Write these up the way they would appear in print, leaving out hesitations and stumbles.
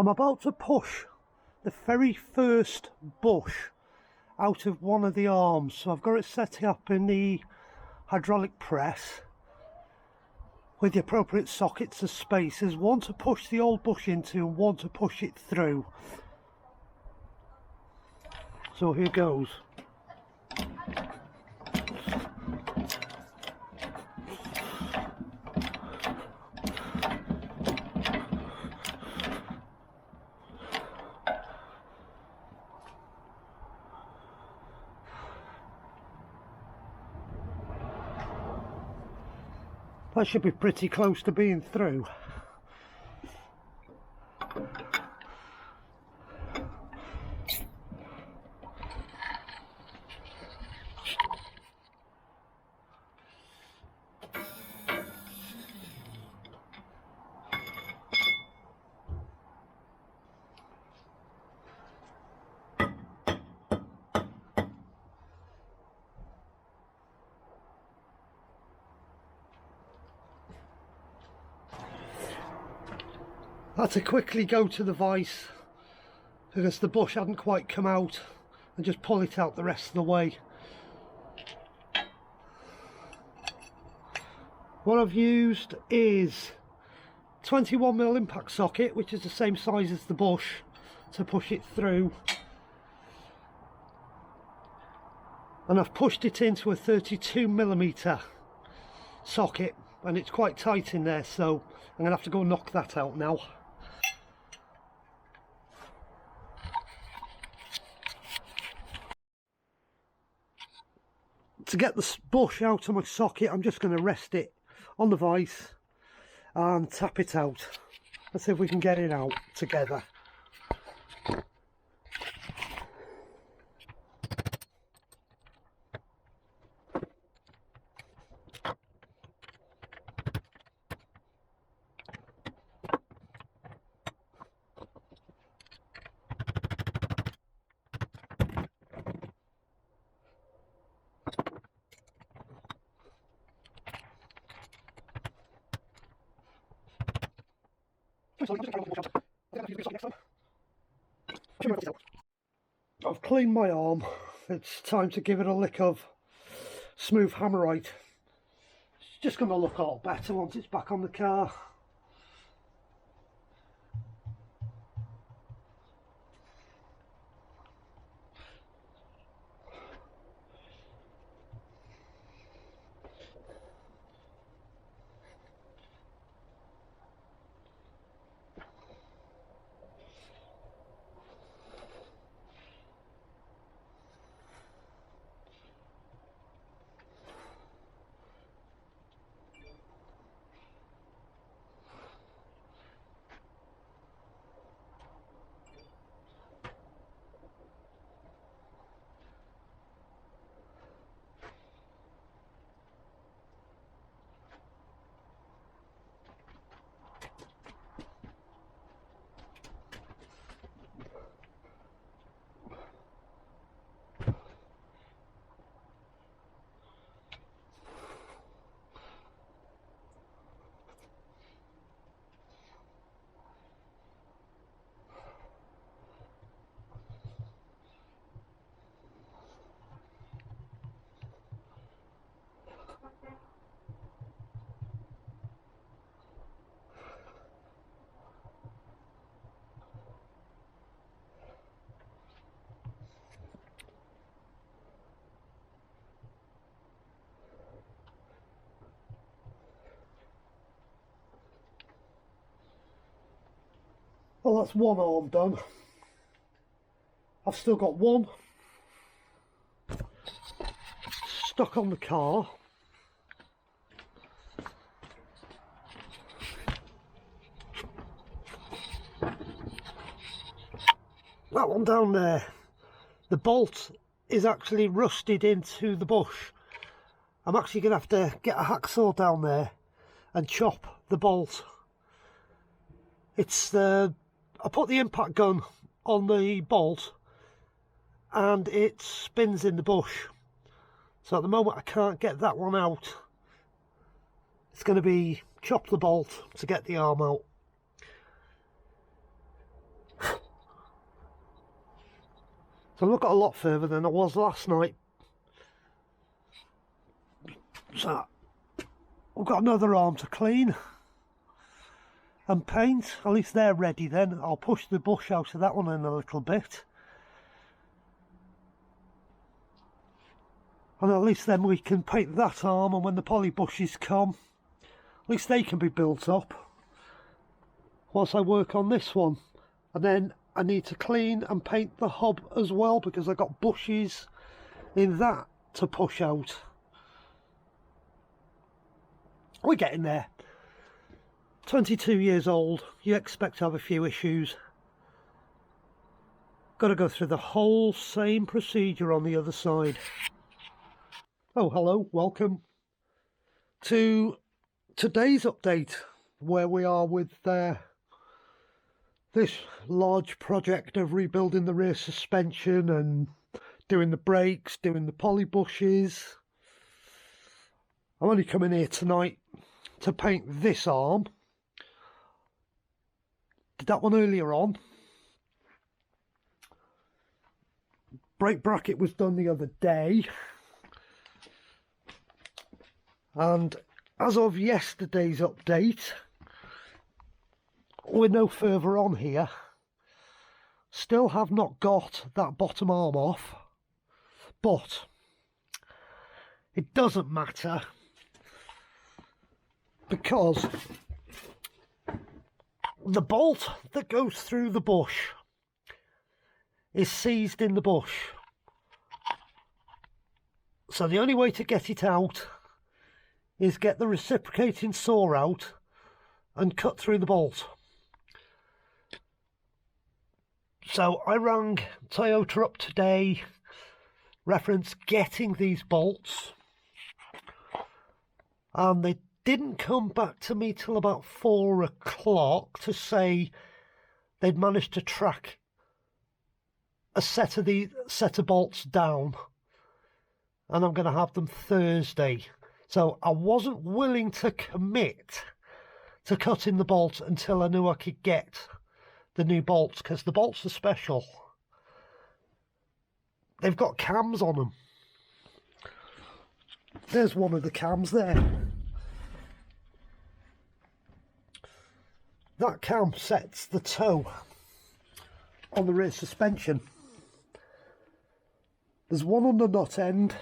I'm about to push the very first bush out of one of the arms, so I've got it set up in the hydraulic press with the appropriate sockets and spacers, one to push the old bush into and one to push it through. So here goes. That should be pretty close to being through. I had to quickly go to the vise because the bush hadn't quite come out and just pull it out the rest of the way. What I've used is 21mm impact socket, which is the same size as the bush, to push it through, and I've pushed it into a 32mm socket, and it's quite tight in there, so I'm going to have to go knock that out now. To get the bush out of my socket, I'm just going to rest it on the vise and tap it out. Let's see if we can get it out together. I've cleaned my arm. It's time to give it a lick of smooth hammerite. It's just going to look a lot better once it's back on the car. Well, that's one arm done. I've still got one stuck on the car. That one down there, the bolt is actually rusted into the bush. I'm actually going to have to get a hacksaw down there and chop the bolt. It's I put the impact gun on the bolt and it spins in the bush, so at the moment I can't get that one out. It's going to be chop the bolt to get the arm out. So I've got a lot further than I was last night. So we've got another arm to clean and paint. At least they're ready then. I'll push the bush out of that one in a little bit. And at least then we can paint that arm, and when the poly bushes come, at least they can be built up whilst I work on this one. And then I need to clean and paint the hub as well, because I've got bushes in that to push out. We're getting there. 22 years old, you expect to have a few issues. Got to go through the whole same procedure on the other side. Oh, hello, welcome to today's update, where we are with this large project of rebuilding the rear suspension and doing the brakes, doing the poly bushes. I'm only coming here tonight to paint this arm. Did that one earlier on. Brake bracket was done the other day. And as of yesterday's update, we're no further on here. Still have not got that bottom arm off, but it doesn't matter, because the bolt that goes through the bush is seized in the bush. So the only way to get it out is get the reciprocating saw out and cut through the bolt. So I rang Toyota up today, reference getting these bolts, and they didn't come back to me till about 4 o'clock to say they'd managed to track a set of bolts down, and I'm going to have them Thursday. So I wasn't willing to commit to cutting the bolt until I knew I could get the new bolts, because the bolts are special. They've got cams on them. There's one of the cams there. That cam sets the toe on the rear suspension. There's one on the nut end,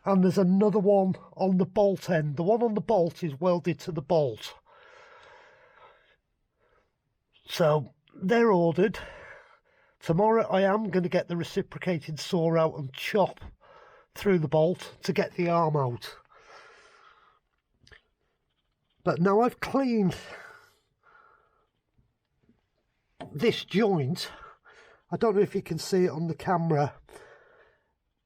and there's another one on the bolt end. The one on the bolt is welded to the bolt. So they're ordered. Tomorrow I am going to get the reciprocating saw out and chop through the bolt to get the arm out. But now I've cleaned this joint, I don't know if you can see it on the camera,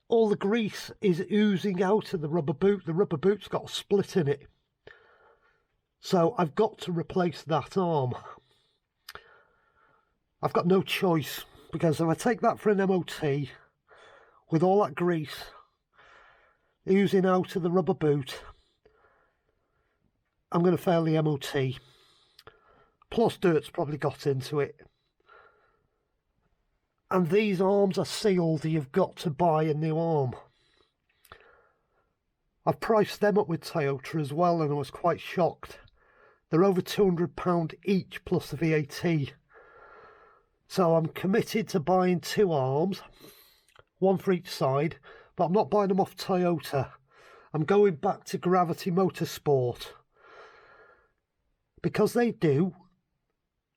all the grease is oozing out of the rubber boot. The rubber boot's got a split in it. So I've got to replace that arm. I've got no choice, because if I take that for an MOT with all that grease oozing out of the rubber boot, I'm going to fail the MOT. Plus dirt's probably got into it. And these arms are sealed. You've got to buy a new arm. I've priced them up with Toyota as well, and I was quite shocked. They're over £200 each plus the VAT. So I'm committed to buying 2 arms, one for each side, but I'm not buying them off Toyota. I'm going back to Gravity Motorsport, because they do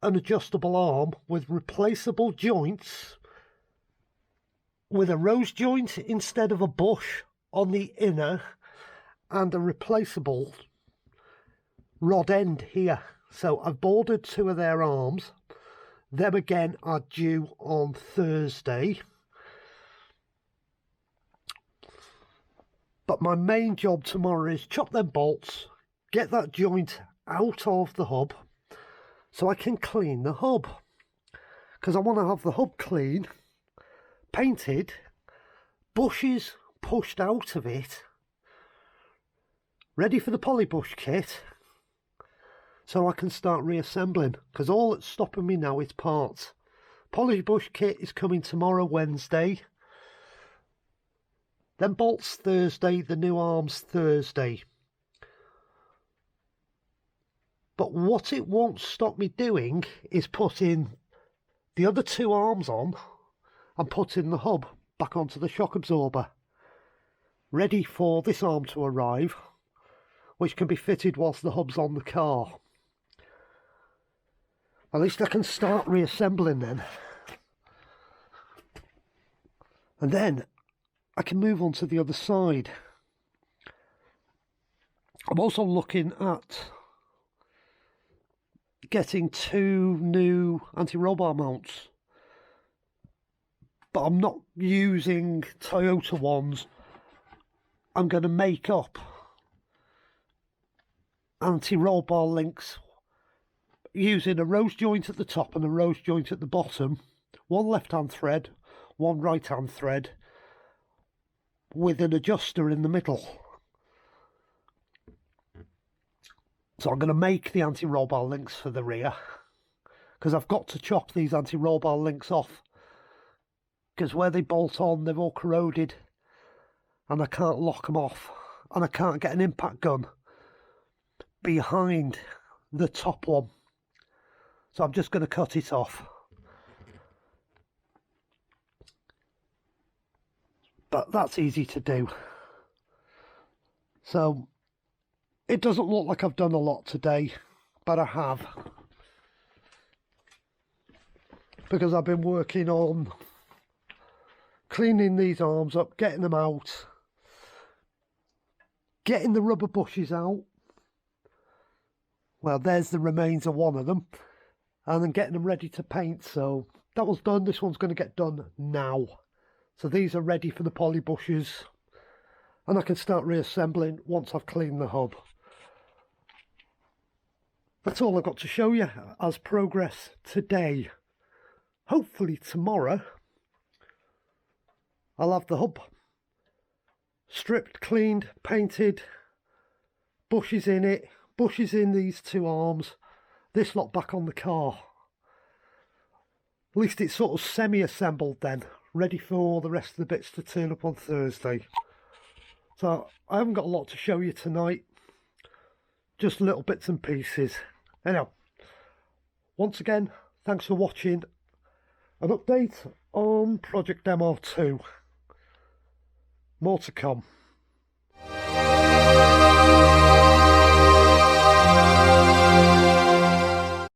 an adjustable arm with replaceable joints, with a rose joint instead of a bush on the inner, and a replaceable rod end here. So I've ordered 2 of their arms. Them again are due on Thursday. But my main job tomorrow is chop them bolts, get that joint out of the hub so I can clean the hub. Because I want to have the hub clean, painted, bushes pushed out of it, ready for the polybush kit, so I can start reassembling, because all that's stopping me now is parts. Polish bush kit is coming tomorrow, Wednesday. Then bolts Thursday, the new arms Thursday. But what it won't stop me doing is putting the other two arms on and putting the hub back onto the shock absorber, ready for this arm to arrive, which can be fitted whilst the hub's on the car. At least I can start reassembling then. And then I can move on to the other side. I'm also looking at getting 2 new anti-roll bar mounts, but I'm not using Toyota ones. I'm going to make up anti-roll bar links using a rose joint at the top and a rose joint at the bottom, one left hand thread, one right hand thread, with an adjuster in the middle. So I'm going to make the anti-roll bar links for the rear, because I've got to chop these anti-roll bar links off, because where they bolt on they've all corroded and I can't lock them off, and I can't get an impact gun behind the top one. So I'm just going to cut it off. But that's easy to do. So it doesn't look like I've done a lot today, but I have. Because I've been working on cleaning these arms up, getting them out, getting the rubber bushes out. Well, there's the remains of one of them. And then getting them ready to paint. So that was done. This one's going to get done now. So these are ready for the poly bushes. And I can start reassembling once I've cleaned the hub. That's all I've got to show you as progress today. Hopefully tomorrow I'll have the hub stripped, cleaned, painted, bushes in it, bushes in these 2 arms, this lot back on the car. At least it's sort of semi-assembled then, ready for all the rest of the bits to turn up on Thursday. So I haven't got a lot to show you tonight, just little bits and pieces. Anyhow, once again, thanks for watching. An update on Project MR2. More to come.